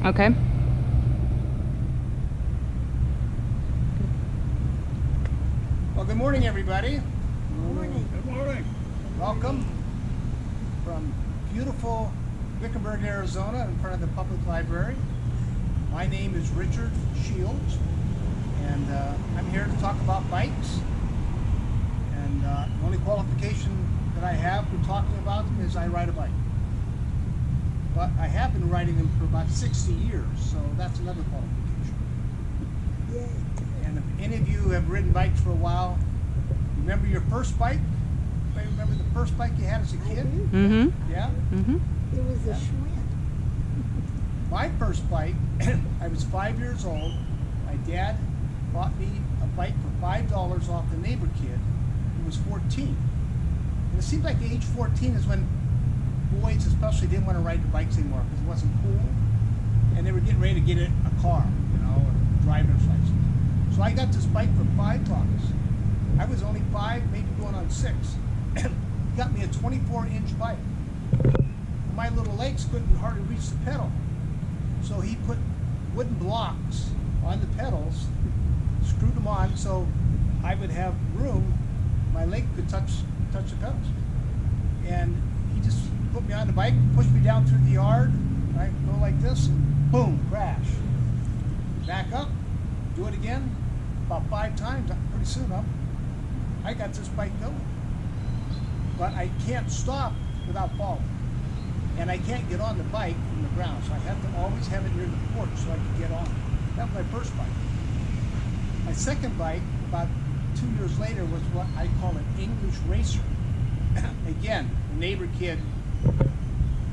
Okay. Well, good morning, everybody. Good morning. Good morning. Welcome from beautiful Wickenburg, Arizona, in front of the public library. My name is Richard Shields, and I'm here to talk about bikes. And the only qualification that I have for talking about them is I ride a bike. But I have been riding them for about 60 years, so that's another qualification. Yay. And if any of you have ridden bikes for a while, remember your first bike? Anybody remember the first bike you had as a I kid? do. Mm-hmm. Yeah? Mm-hmm. It was a Schwinn. My first bike, I was 5 years old. My dad bought me a bike for $5 off the neighbor kid who was 14. And it seemed like age 14 is when boys especially didn't want to ride the bikes anymore because it wasn't cool. And they were getting ready to get a car, or driver's license. So I got this bike for $5. I was only 5, maybe going on 6. He got me a 24-inch bike. My little legs couldn't hardly reach the pedal. So he put wooden blocks on the pedals, screwed them on so I would have room, my leg could touch the pedals. And he just put me on the bike, pushed me down through the yard, right, go like this, and boom, crash. Back up, do it again, about 5 times, pretty soon I got this bike going. But I can't stop without falling. And I can't get on the bike from the ground, so I have to always have it near the porch so I can get on. That was my first bike. My second bike, about 2 years later, was what I call an English racer. Again, the neighbor kid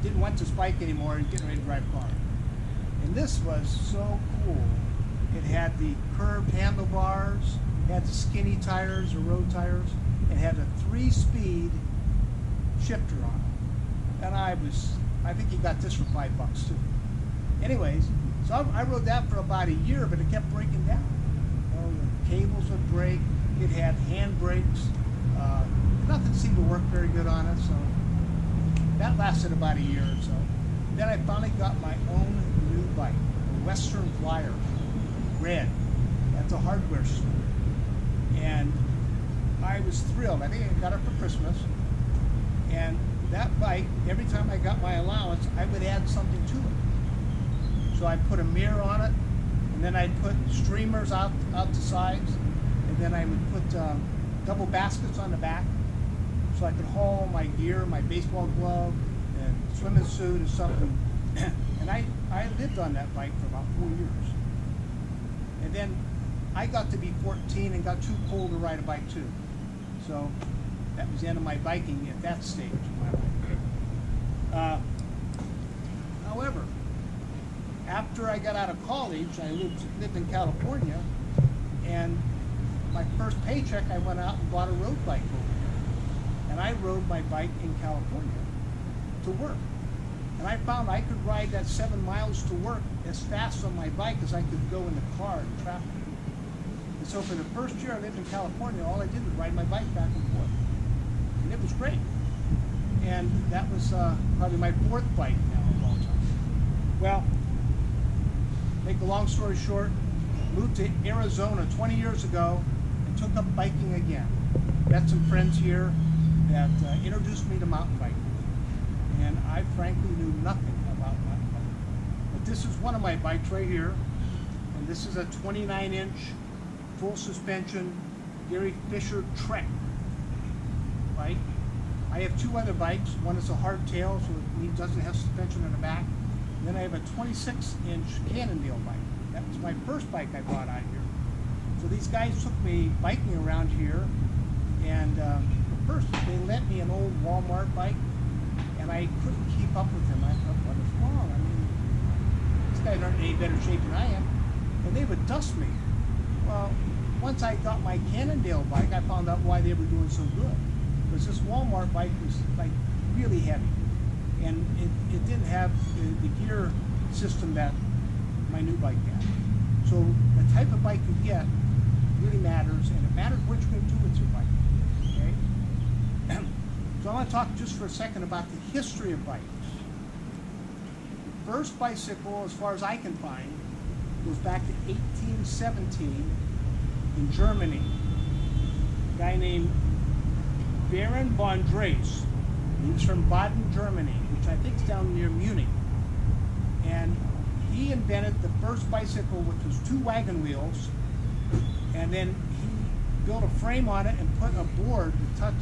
didn't want this bike anymore and getting ready to drive a car. And this was so cool. It had the curved handlebars, had the skinny tires or road tires, and had a 3-speed shifter on it. And I think he got this for $5 too. Anyways, so I rode that for about a year, but it kept breaking down. The cables would break. It had hand brakes. Nothing seemed to work very good on it, so that lasted about a year or so. Then I finally got my own new bike, a Western Flyer, red, at the hardware store. And I was thrilled. I think I got it for Christmas. And that bike, every time I got my allowance, I would add something to it. So I'd put a mirror on it, and then I'd put streamers out the sides, and then I would put double baskets on the back, so I could haul my gear, my baseball glove, and swimming suit and something. And I lived on that bike for about 4 years. And then I got to be 14 and got too cold to ride a bike too. So that was the end of my biking at that stage of my life. However, after I got out of college, I lived in California, and my first paycheck I went out and bought a road bike over here. And I rode my bike in California to work. And I found I could ride that 7 miles to work as fast on my bike as I could go in the car in traffic. And so for the first year I lived in California, all I did was ride my bike back and forth. And it was great. And that was probably my 4th bike now of all time. Well, make a long story short, moved to Arizona 20 years ago and took up biking again. Met some friends here that introduced me to mountain biking. And I frankly knew nothing about mountain biking. But this is one of my bikes right here. And this is a 29-inch full suspension Gary Fisher Trek bike. I have 2 other bikes. One is a hardtail, so it doesn't have suspension in the back. And then I have a 26-inch Cannondale bike. That was my first bike I brought out here. So these guys took me biking around here, and first they lent me an old Walmart bike, and I couldn't keep up with them. I thought, what is wrong? I mean, these guys aren't in any better shape than I am. And they would dust me. Well, once I got my Cannondale bike, I found out why they were doing so good. Because this Walmart bike was like really heavy. And it didn't have the gear system that my new bike had. So the type of bike you get really matters, and it matters what you're going to do with your bike. Okay? So I want to talk just for a second about the history of bikes. first bicycle, as far as I can find, goes back to 1817 in Germany. A guy named Baron von Drais. He was from Baden, Germany, which I think is down near Munich. And he invented the first bicycle, which was 2 wagon wheels, and then he built a frame on it and put a board that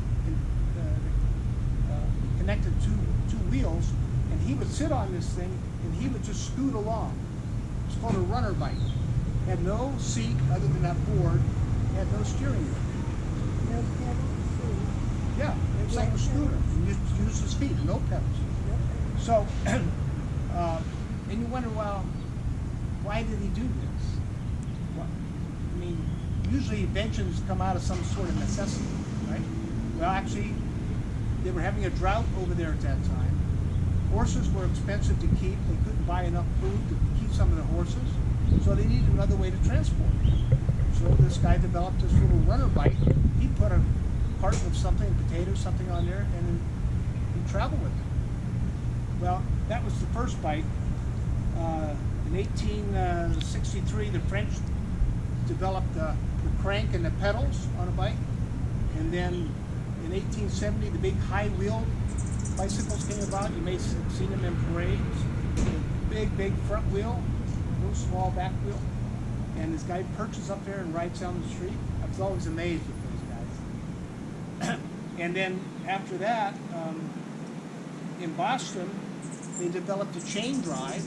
connected two wheels, and he would sit on this thing and he would just scoot along. It's called a runner bike. Had no seat other than that board, had no steering wheel. No pedals. Yeah, it's like a scooter. You use his feet, no pedals. So, and you wonder, well, why did he do this? Well, I mean, usually inventions come out of some sort of necessity, right? Well, actually, they were having a drought over there at that time. Horses were expensive to keep. They couldn't buy enough food to keep some of the horses, so they needed another way to transport. So this guy developed this little runner bike. He put a carton of something, potatoes, something on there, and then he traveled with it. Well, that was the first bike. In 1863, the French developed the crank and the pedals on a bike, and then in 1870, the big high-wheeled bicycles came about. You may have seen them in parades. Big front wheel, no small back wheel. And this guy perches up there and rides down the street. I was always amazed with those guys. And then after that, in Boston, they developed a chain drive,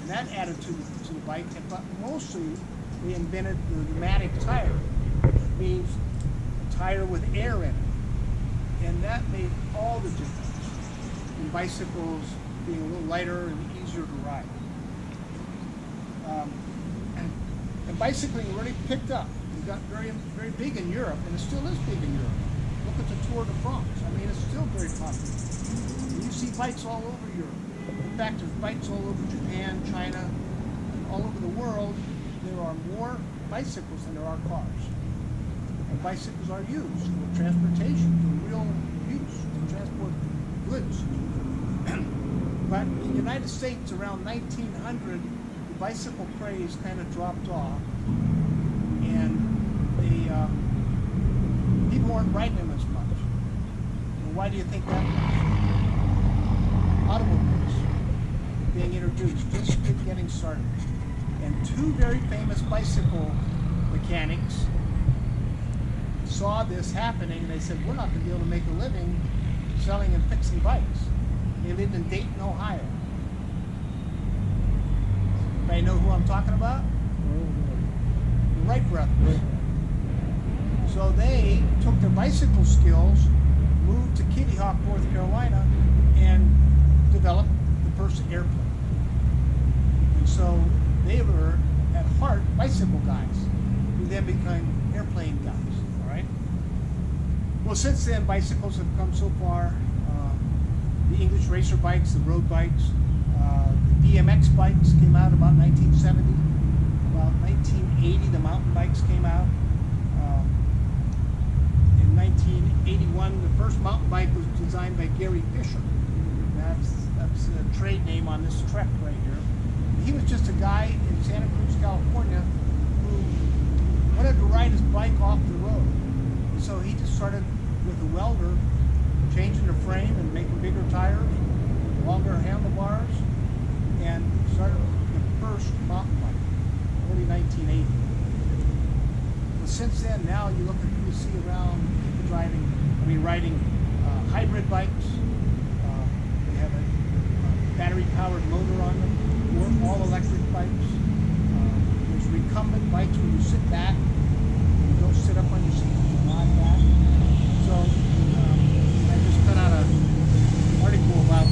and that added to the bike. But mostly, they invented the pneumatic tire, which means a tire with air in it. And that made all the difference in bicycles being a little lighter and easier to ride. And bicycling really picked up. It got very big in Europe, and it still is big in Europe. Look at the Tour de France. I mean, it's still very popular. You see bikes all over Europe. In fact, there's bikes all over Japan, China, and all over the world. There are more bicycles than there are cars. And bicycles are used for transportation, for real use, to transport goods. But in the United States, around 1900, the bicycle craze kind of dropped off, and people weren't riding them as much. And why do you think that was? Automobiles being introduced, just getting started. And 2 very famous bicycle mechanics saw this happening, and they said, we're not going to be able to make a living selling and fixing bikes. They lived in Dayton, Ohio. Anybody know who I'm talking about? The Wright brothers. So they took their bicycle skills, moved to Kitty Hawk, North Carolina, and developed the first airplane. And so they were, at heart, bicycle guys, who then became airplane guys. All right. Well, since then, bicycles have come so far. The English racer bikes, the road bikes, the BMX bikes came out about 1970. About 1980, the mountain bikes came out. In 1981, the first mountain bike was designed by Gary Fisher. That's a trade name on this Trek right here. He was just a guy in Santa Cruz, California, who wanted to ride his bike off the road. And so he just started with a welder, changing the frame and making bigger tires, longer handlebars, and started the first mountain bike, early 1980. But since then, now you look at who you see around people riding hybrid bikes. They have a battery-powered motor on them, or all-electric bikes. There's recumbent bikes where you sit back, you don't sit up on your seat, you lie back. So I just put out an article about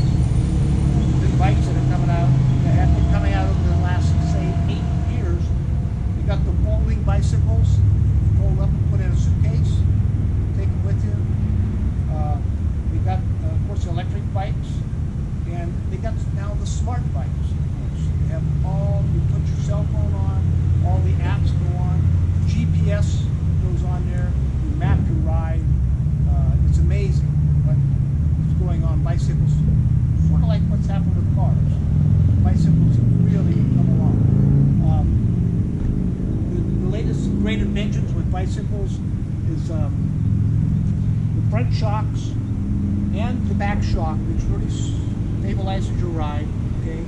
the bikes that are coming out, that have been coming out over the last, say, 8 years. You got the folding bicycles, fold up and put in a suitcase, take them with you. We got, of course, the electric bikes, and they got now the smart bikes. They have you put your cell phone on, all the apps go on, GPS goes on there, you map your ride. bicycles is the front shocks and the back shock, which really stabilizes your ride. Okay,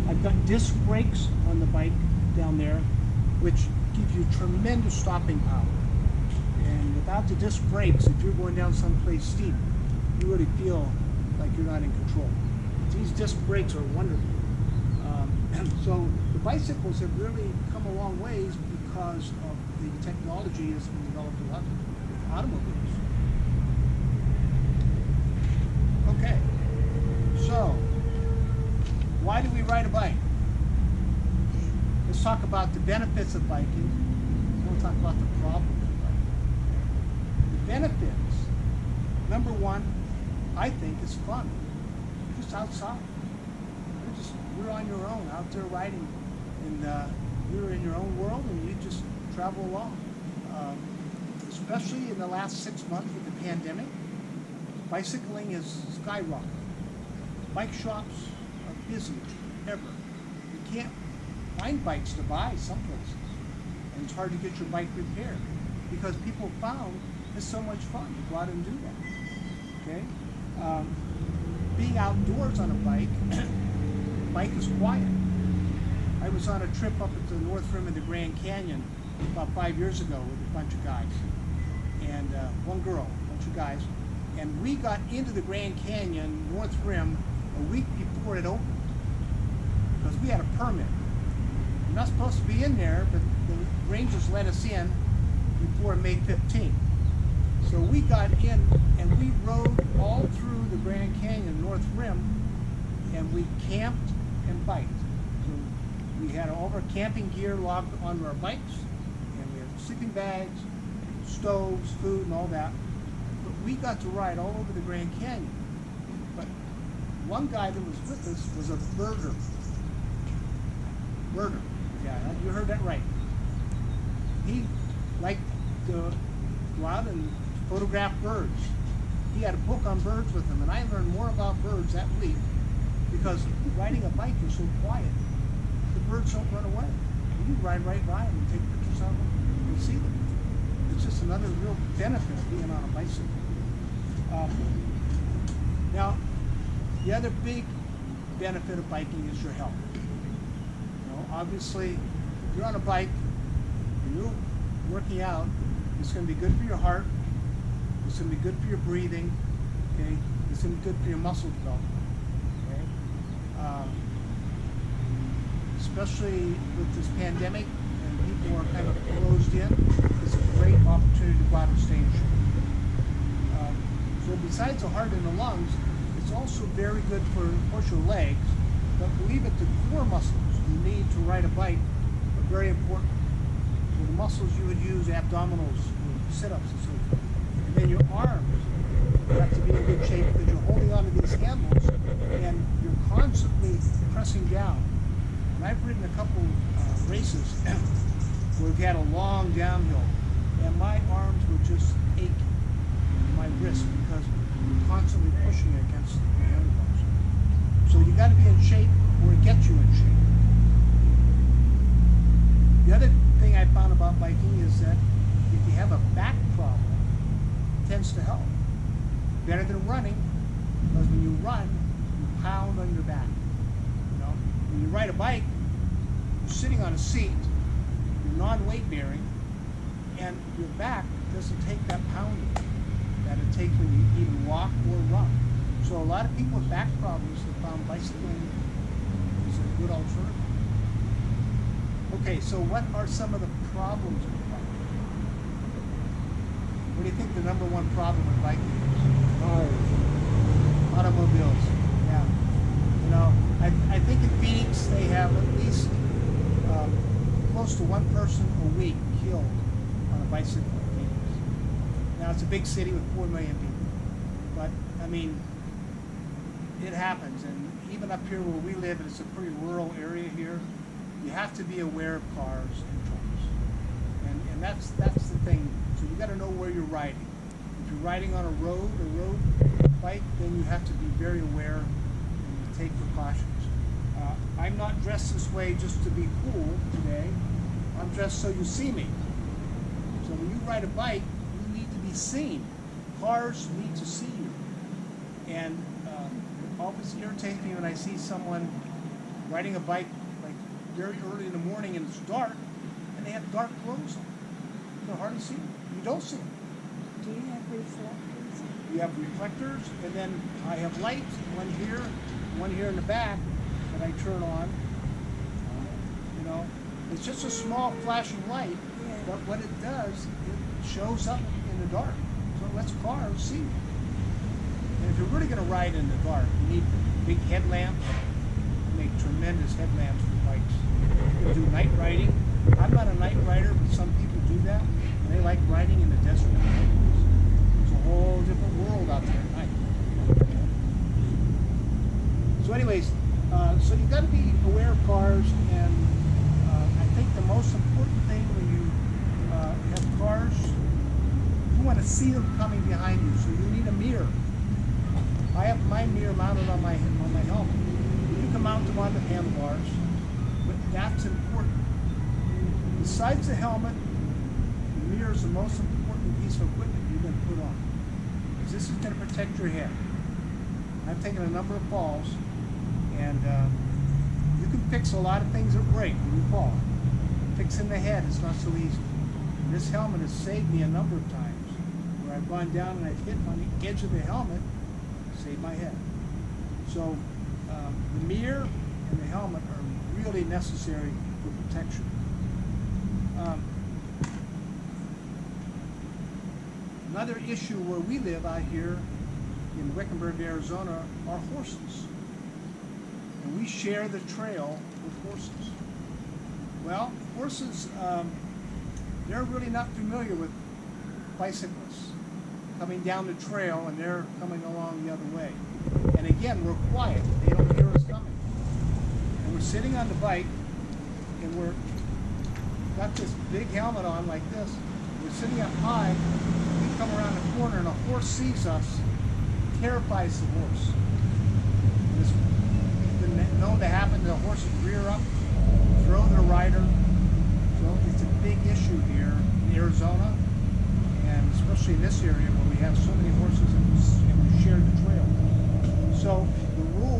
I've got disc brakes on the bike down there, which gives you tremendous stopping power. And without the disc brakes, if you're going down someplace steep, you really feel like you're not in control. These disc brakes are wonderful. So the bicycles have really come a long ways because of the technology that's been developed a lot with automobiles. Okay, so why do we ride a bike? Let's talk about the benefits of biking. We'll talk about the problems of biking. The benefits, number one, I think is fun. Just outside. You're on your own, out there riding, and you're in your own world, and you just travel along. Especially in the last 6 months with the pandemic, bicycling is skyrocketing. Bike shops are busy ever. You can't find bikes to buy some places, and it's hard to get your bike repaired because people found it's so much fun to go out and do that. Okay, being outdoors on a bike. Bike is quiet. I was on a trip up at the North Rim of the Grand Canyon about 5 years ago with a bunch of guys, and one girl, a bunch of guys, and we got into the Grand Canyon North Rim a week before it opened because we had a permit. We're not supposed to be in there, but the rangers let us in before May 15th. So we got in and we rode all through the Grand Canyon North Rim, and we camped and biked. So we had all of our camping gear logged onto our bikes, and we had sleeping bags, stoves, food, and all that. But we got to ride all over the Grand Canyon. But one guy that was with us was a birder. Birder. Yeah, you heard that right. He liked to go out and photograph birds. He had a book on birds with him, and I learned more about birds that week because riding a bike is so quiet. The birds don't run away. You ride right by them and take pictures of them and see them. It's just another real benefit of being on a bicycle. Now, the other big benefit of biking is your health. You know, obviously, if you're on a bike and you're working out, it's going to be good for your heart. It's going to be good for your breathing. Okay, it's going to be good for your muscle development. Especially with this pandemic and people are kind of closed in, it's a great opportunity to go out and stay in shape. So besides the heart and the lungs, it's also very good for, of course, your legs, but believe it, the core muscles you need to ride a bike are very important. So the muscles you would use, abdominals, sit-ups and so forth. And then your arms have to be in good shape because you're holding onto these handles and you're constantly pressing down. And I've ridden a couple races where we've had a long downhill, and my arms were just aching, and my wrist, because you're constantly pushing against the handlebars. So you got to be in shape or it gets you in shape. The other thing I found about biking is that if you have a back problem, it tends to help. Better than running, because when you run, you pound on your back. You know, when you ride a bike, you're sitting on a seat, you're non-weight bearing, and your back doesn't take that pounding that it takes when you even walk or run. So a lot of people with back problems have found bicycling is a good alternative. Okay, so what are some of the problems with biking? What do you think the number one problem with biking is? Cars. Automobiles, yeah. You know, I think in Phoenix they have at least close to one person a week killed on a bicycle in Phoenix. Now it's a big city with 4 million people, but I mean, it happens. And even up here where we live, it's a pretty rural area here, you have to be aware of cars and trucks, and that's the thing. So you got to know where you're riding. If you're riding on a road bike, then you have to be very aware and take precautions. I'm not dressed this way just to be cool today. I'm dressed so you see me. So when you ride a bike, you need to be seen. Cars need to see you. And it always irritates me when I see someone riding a bike like very early in the morning and it's dark, and they have dark clothes on. You can hardly see them. You don't see them. Do you have reflectors? You have reflectors, and then I have lights, one here in the back that I turn on. You know, it's just a small flashing light, but what it does, it shows up in the dark. So it lets cars see you. And if you're really going to ride in the dark, you need big headlamps. You make tremendous headlamps for bikes. You can do night riding. I'm not a night rider, but some people do that. And they like riding in the desert. It's a whole different world out there at night. So anyways, so you've got to be aware of cars, and I think the most important thing when you have cars, you want to see them coming behind you, so you need a mirror. I have my mirror mounted on my helmet. You can mount them on the handlebars, but that's important. Besides the helmet, the mirror is the most important piece of equipment you can put on, because this is going to protect your head. I've taken a number of falls, and you can fix a lot of things that break when you fall. Fixing the head is not so easy. This helmet has saved me a number of times, where I've gone down and I've hit on the edge of the helmet, saved my head. So the mirror and the helmet are really necessary for protection. Another issue where we live out here in Wickenburg, Arizona, are horses. And we share the trail with horses. Well, horses, they're really not familiar with bicyclists coming down the trail, and they're coming along the other way. And again, we're quiet. They don't hear us coming. And we're sitting on the bike, and we're got this big helmet on like this. We're sitting up high. We come around the corner, and a horse sees us, terrifies the horse. And it's been known to happen. The horses rear up, throw their rider. So it's a big issue here in Arizona, and especially in this area where we have so many horses and we share the trail. So